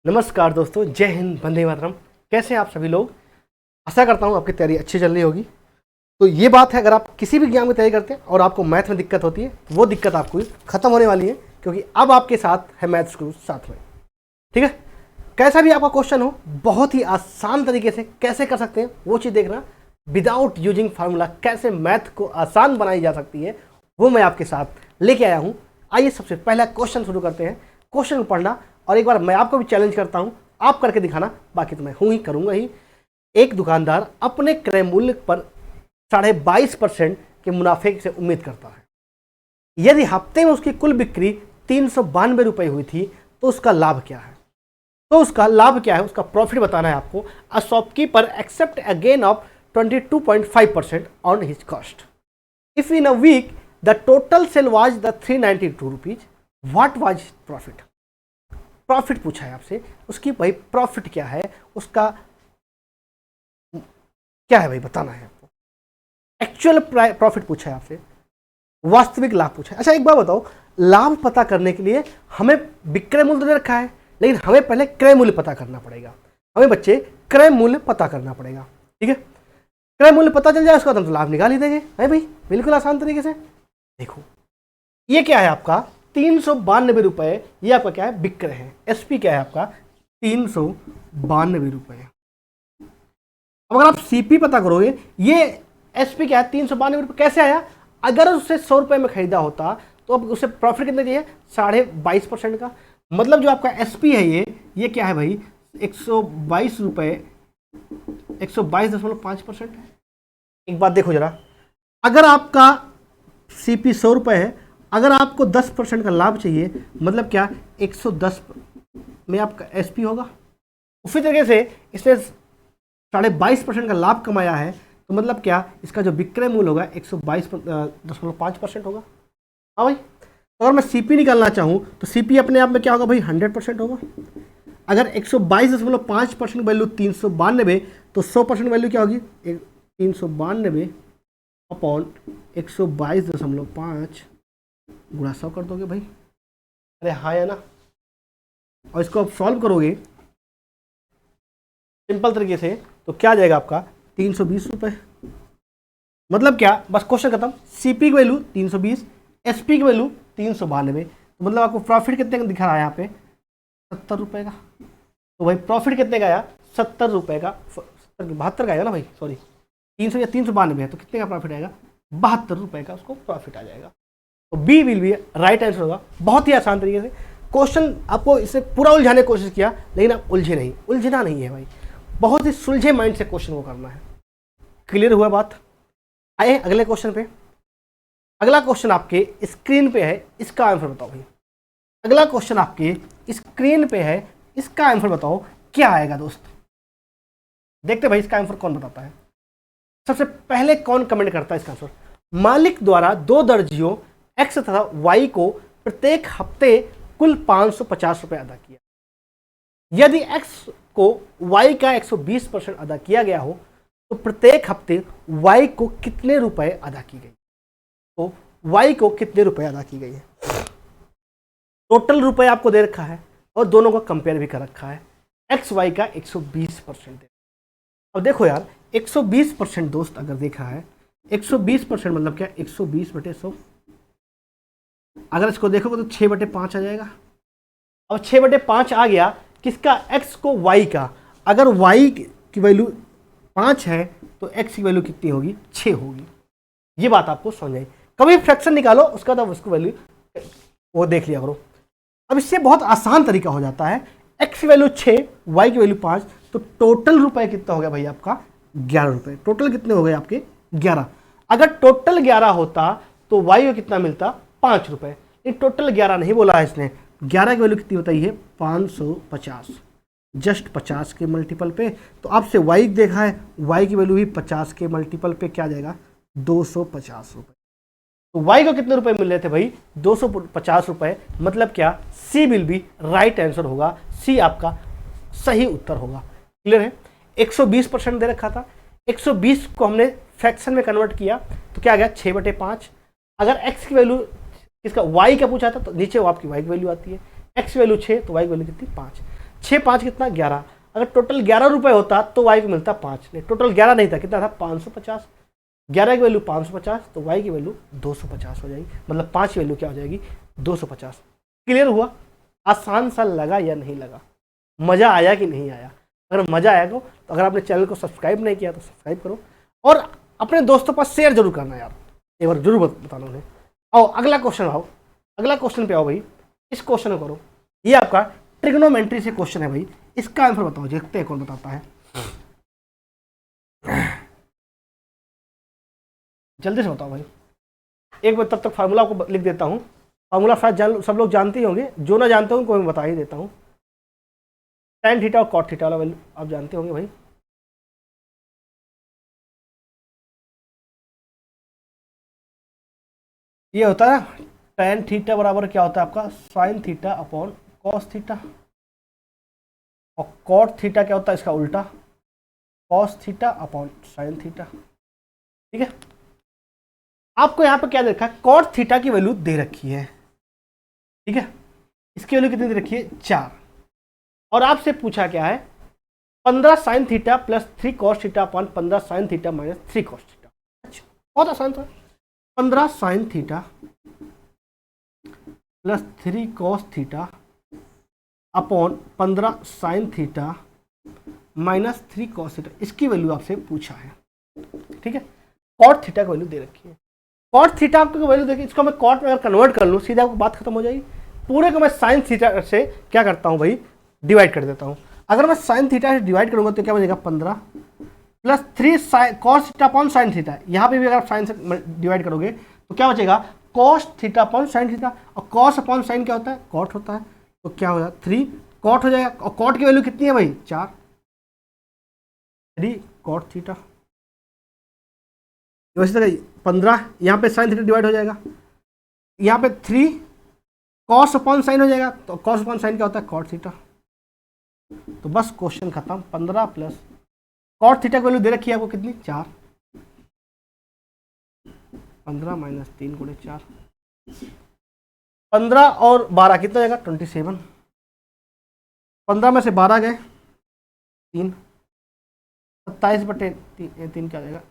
नमस्कार दोस्तों, जय हिंद, वंदे मातरम। कैसे हैं आप सभी लोग? आशा करता हूँ आपकी तैयारी अच्छी चल रही होगी। तो ये बात है, अगर आप किसी भी एग्जाम की तैयारी करते हैं और आपको मैथ में दिक्कत होती है, वो दिक्कत आपको खत्म होने वाली है, क्योंकि अब आपके साथ है मैथ्स गुरु साथ में। ठीक है, कैसा भी आपका क्वेश्चन हो, बहुत ही आसान तरीके से कैसे कर सकते हैं वो चीज़ देखना। विदाउट यूजिंग फार्मूला कैसे मैथ को आसान बनाई जा सकती है, वो मैं आपके साथ लेके आया हूँ। आइए सबसे पहला क्वेश्चन शुरू करते हैं। क्वेश्चन पढ़ना और एक बार मैं आपको भी चैलेंज करता हूं, आप करके दिखाना, बाकी तो मैं हूं ही, करूंगा ही। एक दुकानदार अपने क्रय मूल्य पर 22.5% के मुनाफे से उम्मीद करता है। यदि हफ्ते में उसकी कुल बिक्री 392 रुपये हुई थी तो उसका लाभ क्या है? उसका प्रॉफिट बताना है आपको। A shopkeeper except a gain of 22.5% on his cost. If in a week the total sale was the 392 rupees, what was profit? Profit पूछा है आपसे, उसकी भाई प्रॉफिट क्या है, उसका क्या है भाई बताना है आपको। एक्चुअल प्रॉफिट पूछा है आपसे, वास्तविक लाभ पूछा है। अच्छा एक बात बताओ, लाभ पता करने के लिए हमें विक्रय मूल्य तो दे रखा है, लेकिन हमें पहले क्रय मूल्य पता करना पड़ेगा। हमें बच्चे क्रय मूल्य पता करना पड़ेगा। ठीक है, क्रय मूल्य पता चल जाए उसका तो हम तो लाभ निकाल ही देंगे। है भाई, बिल्कुल आसान तरीके से। देखो ये क्या है आपका 392 रुपये, ये आपका क्या है, विक्रय है। एसपी क्या है आपका 392 रुपये। अब अगर आप सीपी पता करोगे, ये एसपी क्या है 392 रुपये कैसे आया? अगर उससे 100 रुपये में खरीदा होता तो अब उसे प्रॉफिट कितना चाहिए? 22.5% का। मतलब जो आपका एसपी है ये क्या है भाई 122 रुपये, 122.5% है। एक बात देखो जरा, अगर आपका सीपी 100 रुपये है, अगर आपको 10% का लाभ चाहिए, मतलब क्या 110 में आपका एसपी होगा। उसी तरीके से इसने 22.5% का लाभ कमाया है, तो मतलब क्या इसका जो विक्रय मूल्य होगा 122.5% होगा। हाँ भाई, अगर मैं सीपी निकालना चाहूँ तो सीपी अपने आप में क्या होगा भाई 100% होगा। अगर 122.5% वैल्यू 392, तो 100% वैल्यू क्या होगी 392 अपॉन 122.5 गुणा 100 कर दोगे भाई। अरे हाँ या ना? और इसको आप सॉल्व करोगे सिंपल तरीके से तो क्या आ जाएगा आपका 320 रुपये। मतलब क्या, बस क्वेश्चन खत्म। सीपी की वैल्यू 320, एसपी की वैल्यू 392, तो मतलब आपको प्रॉफिट कितने का दिखा रहा है यहाँ पे 70 रुपये का। तो भाई प्रॉफिट कितने का आया 70 रुपये का, 72 का आएगा ना भाई, सॉरी 300 या 392 है, तो कितने का प्रॉफिट आएगा 72 रुपये का उसको प्रॉफिट आ जाएगा। तो B will be right answer होगा। बहुत ही आसान तरीके से क्वेश्चन आपको इसे पूरा उलझाने की कोशिश किया, लेकिन आप उलझे नहीं। उलझना नहीं है भाई, बहुत ही सुलझे माइंड से क्वेश्चन को करना है। क्लियर हुआ बात? आए अगले क्वेश्चन पे। अगला क्वेश्चन आपके स्क्रीन पे है, इसका आंसर बताओ भाई। अगला क्वेश्चन आपके स्क्रीन पे है, इसका आंसर बताओ क्या आएगा दोस्त। देखते भाई इसका आंसर कौन बताता है। सबसे पहले कौन कमेंट करता है इसका आंसर? मालिक द्वारा 2 दर्जियों एक्स तथा वाई को प्रत्येक हफ्ते कुल 550 रुपये अदा किया। यदि एक्स को वाई का 120% अदा किया गया हो तो प्रत्येक हफ्ते वाई को कितने रुपए अदा की गई? तो वाई को कितने रुपए अदा की गई है? टोटल रुपए आपको दे रखा है और दोनों को कंपेयर भी कर रखा है। एक्स वाई का 120% दे। अब देखो यार 120% दोस्त अगर देखा है, 120% मतलब क्या 120/100। अगर इसको देखोगे तो 6/5 आ जाएगा। अब 6/5 आ गया किसका? x को y का। अगर y की वैल्यू 5 है तो x की वैल्यू कितनी होगी 6 होगी। ये बात आपको समझ आई। कभी फ्रैक्शन निकालो उसका तो उसको वैल्यू वो देख लिया करो। अब इससे बहुत आसान तरीका हो जाता है। x की वैल्यू 6, y की वैल्यू 5, तो टोटल रुपए कितना हो गया भाई आपका 11 रुपये। टोटल कितने हो गए आपके 11। अगर टोटल 11 होता तो y को कितना मिलता 5 रुपये। टोटल 11 नहीं बोला है इसने। 11 की वैल्यू कितनी बताई है 550, जस्ट 50 के मल्टीपल पे। तो आपसे y देखा है, y की वैल्यू भी 50 के मल्टीपल पे क्या आ जाएगा 250 रुपये। तो y को कितने रुपए मिल रहे थे भाई 250 रुपये। मतलब क्या सी विल बी राइट आंसर होगा। सी आपका सही उत्तर होगा। क्लियर है? 120% दे रखा था, 120 को हमने फ्रैक्शन में कन्वर्ट किया तो क्या आ गया 6/5। अगर x की वैल्यू इसका y का पूछा था तो नीचे वो आपकी y की वैल्यू आती है। x की वैल्यू 6 तो y की वैल्यू कितनी 5। 6 5 कितना 11। अगर टोटल 11 रुपये होता तो वाई को मिलता 5, नहीं टोटल 11 नहीं था, कितना था 550। 11 की वैल्यू 550 तो वाई की वैल्यू 250 हो जाएगी, मतलब 5 की वैल्यू क्या हो जाएगी 250। क्लियर हुआ? आसान सा लगा या नहीं लगा? मज़ा आया कि नहीं आया? अगर मज़ा आया तो अगर आपने चैनल को सब्सक्राइब नहीं किया तो सब्सक्राइब करो और अपने दोस्तों पर शेयर जरूर करना यार, एक बार जरूर बताना उन्हें। आओ अगला क्वेश्चन आओ, अगला क्वेश्चन पे आओ भाई। इस क्वेश्चन को करो, ये आपका ट्रिग्नोमेट्री से क्वेश्चन है भाई, इसका आंसर बताओ, देखते हैं कौन बताता है। जल्दी से बताओ भाई। एक बार तब तक फार्मूला को लिख देता हूँ, फार्मूला शायद सब लोग जानते ही होंगे, जो ना जानते होंगे मैं बता ही देता हूँ। tan थीटा और cot थीटा वाला वैल्यू आप जानते होंगे भाई। ये होता है tan थीटा बराबर क्या होता है आपका sin theta upon cos theta, और cot थीटा क्या होता है इसका उल्टा cos theta upon sin theta. ठीक है, आपको यहाँ पे क्या दे रखा है, cot थीटा की वैल्यू दे रखी है। ठीक है, इसकी वैल्यू कितनी दे रखी है 4, और आपसे पूछा क्या है 15 sin theta plus 3 cos theta upon 15 sin theta minus 3 cos theta. अच्छा बहुत आसान था, 15 sin theta plus 3 cos theta upon 15 sin theta minus 3 cos theta, इसकी वैल्यू आपसे पूछा है। ठीक है, cot थीटा की वैल्यू दे रखी है, cot थीटा आपको वैल्यू देखिए, इसको मैं cot में अगर कन्वर्ट कर लूँ सीधा आपको बात खत्म हो जाएगी। पूरे को मैं sin थीटा से क्या करता हूँ भाई डिवाइड कर देता हूँ। अगर मैं sin थीटा से डिवाइड करूँगा तो क्या बनेगा 15 plus 3 cos theta upon sin theta, यहाँ पे भी अगर sin से डिवाइड करोगे तो क्या बचेगा cos theta upon sin theta, और cos अपॉन sin क्या होता है cot होता है, तो क्या हो जाएगा 3 cot हो जाएगा, और cot की वैल्यू कितनी है भाई 4, 3 cot थीटा। वैसे तो 15 यहाँ पे sin थीटा डिवाइड हो जाएगा, यहाँ पे 3 cos अपॉन sin हो जाएगा, तो cos अपॉन sin क्या होता है cot थीटा। तो बस क्वेश्चन खत्म। 15 प्लस cot थीटा की वैल्यू दे रखी है आपको कितनी 4, 15 माइनस 3 गुणे 4, 15 और 12 कितना जाएगा 27, 15 में से 12 गए 3, 27 बटे 3 क्या जाएगा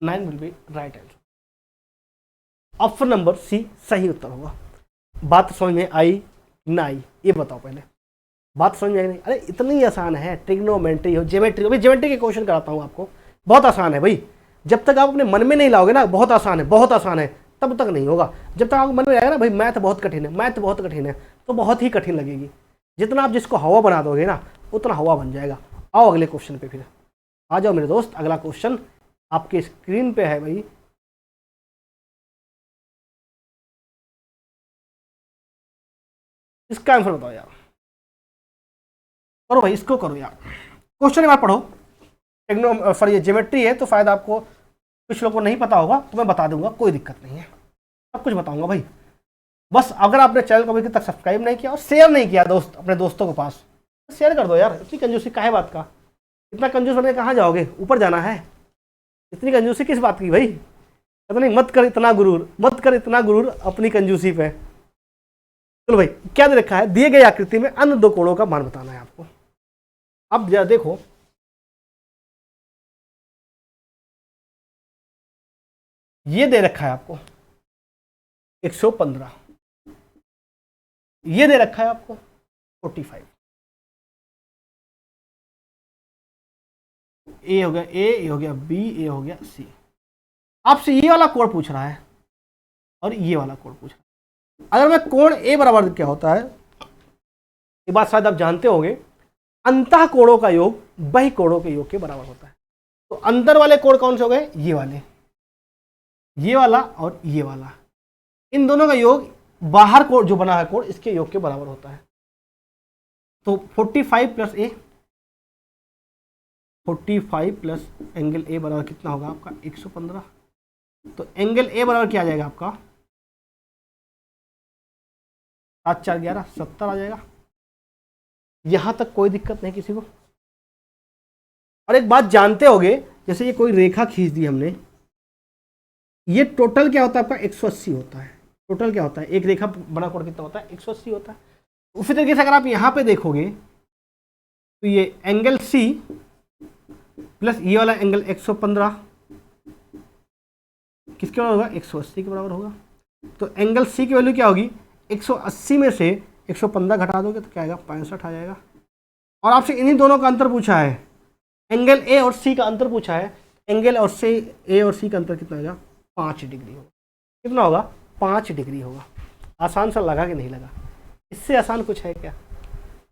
9 will be right answer. Option number C सही उत्तर होगा। बात समझ में आई ना आई ये बताओ पहले, बात समझ में आई नहीं? अरे इतनी आसान है, ट्रिग्नोमेट्री हो ज्योमेट्री, अभी ज्योमेट्री के क्वेश्चन कराता हूँ आपको, बहुत आसान है भाई। जब तक आप अपने मन में नहीं लाओगे ना बहुत आसान है, बहुत आसान है, तब तक नहीं होगा। जब तक आपको मन में आएगा ना भाई मैथ बहुत कठिन है, मैथ बहुत कठिन है, तो बहुत ही कठिन लगेगी। जितना आप जिसको हवा बना दोगे ना उतना हवा बन जाएगा। आओ अगले क्वेश्चन पे फिर आ जाओ मेरे दोस्त। अगला क्वेश्चन आपके स्क्रीन पे है भाई, इसका आंसर बताओ यार, करो भाई इसको करो यार। क्वेश्चन एक बार पढ़ो, टेक्नो सॉरी ये ज्योमेट्री है तो फायदा आपको, कुछ लोगों को नहीं पता होगा तो मैं बता दूंगा, कोई दिक्कत नहीं है, सब कुछ बताऊंगा भाई। बस अगर आपने चैनल को अभी तक सब्सक्राइब नहीं किया और शेयर नहीं किया दोस्त अपने दोस्तों के पास, तो शेयर कर दो यार। इतनी कंजूसी काहे बात का, इतना कंजूस बनके कहाँ जाओगे, ऊपर जाना है। इतनी कंजूसी किस बात की भाई, इतनी मत कर इतना गुरूर, मत कर इतना गुरूर अपनी कंजूसी पे। चलो भाई क्या दे रखा है, दिए गए आकृति में अन्य दो कोणों का मान बताना है आपको। अब जरा देखो ये दे रखा है आपको 115, ये दे रखा है आपको 45, ए हो गया ए, ये हो गया बी, ए हो गया सी। आपसे ये वाला कोण पूछ रहा है और ये वाला कोण पूछ रहा है। अगर मैं कोण ए बराबर क्या होता है, ये बात शायद आप जानते होंगे, अंतः कोणों का योग बहि कोणों के योग के बराबर होता है। तो अंदर वाले कोण कौन से हो गए, ये वाले, ये वाला और ये वाला, इन दोनों का योग बाहर कोण जो बना है कोण इसके योग के बराबर होता है। तो 45 plus A, 45 plus angle A बराबर कितना होगा आपका 115। तो एंगल ए बराबर क्या आ जाएगा आपका 7 4 11 70 आ जाएगा। यहां तक कोई दिक्कत नहीं किसी को। और एक बात जानते होगे, जैसे ये कोई रेखा खींच दी हमने, ये टोटल क्या होता है आपका 180 होता है। टोटल क्या होता है, एक रेखा बना कोण कितना होता है 180 होता है। उसी तरीके से अगर आप यहाँ पे देखोगे तो ये एंगल सी प्लस ये वाला एंगल 115 किसके बराबर होगा, 180 के बराबर होगा। तो एंगल सी की वैल्यू क्या होगी, 180 में से 115 घटा दोगे तो क्या आएगा, 65 आ जाएगा। और आपसे इन्हीं दोनों का अंतर पूछा है, एंगल ए और सी का अंतर पूछा है। एंगल और से ए और सी का अंतर कितना होगा, 5 डिग्री होगा। कितना होगा, 5 डिग्री होगा। आसान सा लगा कि नहीं लगा, इससे आसान कुछ है क्या।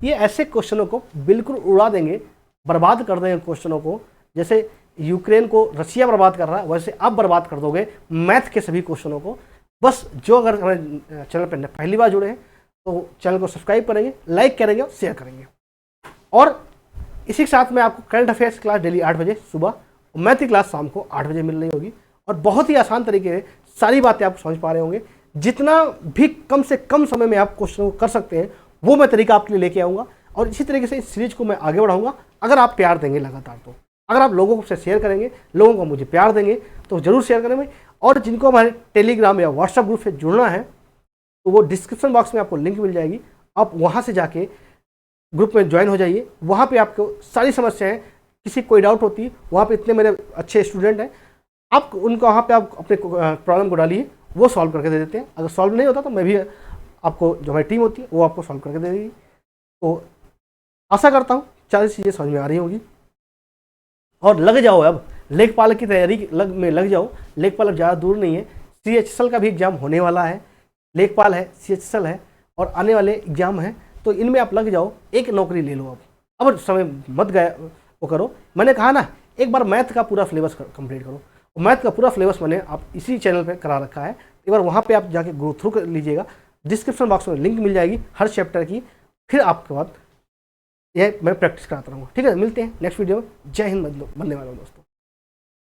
ये ऐसे क्वेश्चनों को बिल्कुल उड़ा देंगे, बर्बाद कर देंगे क्वेश्चनों को। जैसे यूक्रेन को रशिया बर्बाद कर रहा है, वैसे आप बर्बाद कर दोगे मैथ के सभी क्वेश्चनों को। बस जो अगर हमारे चैनल पर पहली बार जुड़े हैं तो चैनल को सब्सक्राइब करेंगे, लाइक करेंगे और शेयर करेंगे। और इसी के साथ में आपको करंट अफेयर्स क्लास डेली 8 बजे सुबह और मैथ की क्लास शाम को 8 बजे मिल रही होगी। और बहुत ही आसान तरीके से सारी बातें आप समझ पा रहे होंगे। जितना भी कम से कम समय में आप क्वेश्चन को कर सकते हैं वो मैं तरीका आपके लिए लेके आऊँगा। और इसी तरीके से इस सीरीज को मैं आगे बढ़ाऊँगा अगर आप प्यार देंगे लगातार। तो अगर आप लोगों से शेयर करेंगे, लोगों को मुझे प्यार देंगे तो ज़रूर शेयर करेंगे। और जिनको हमारे टेलीग्राम या व्हाट्सएप ग्रुप से जुड़ना है तो वो डिस्क्रिप्शन बॉक्स में आपको लिंक मिल जाएगी, आप वहाँ से जाके ग्रुप में ज्वाइन हो जाइए। वहाँ पे आपको सारी समस्याएं, किसी कोई डाउट होती है, वहाँ पे इतने मेरे अच्छे स्टूडेंट हैं, आप उनको वहाँ पे आप अपने प्रॉब्लम को डालिए, वो सॉल्व करके दे देते हैं। अगर सॉल्व नहीं होता तो मैं भी आपको, जो हमारी टीम होती है वो आपको सॉल्व करके दे देगी। तो आशा करता हूँ सारी चीज़ें समझ में आ रही होगी। और लग जाओ, अब लेखपाल की तैयारी में लग जाओ। लेखपाल अब ज़्यादा दूर नहीं है, CHSL का भी एग्जाम होने वाला है। लेखपाल है, CHSL है और आने वाले एग्जाम है, तो इनमें आप लग जाओ, एक नौकरी ले लो। अब समय मत गया वो करो। मैंने कहा ना, एक बार मैथ का पूरा सिलेबस कंप्लीट करो। मैथ का पूरा सिलेबस मैंने आप इसी चैनल पे करा रखा है, एक बार वहाँ पे आप जाके गो थ्रू कर लीजिएगा। डिस्क्रिप्शन बॉक्स में लिंक मिल जाएगी हर चैप्टर की। फिर आपके बाद यह मैं प्रैक्टिस कराता रहूँगा। ठीक है, मिलते हैं नेक्स्ट वीडियो में। जय हिंद, बनने वाला हूँ दोस्तों।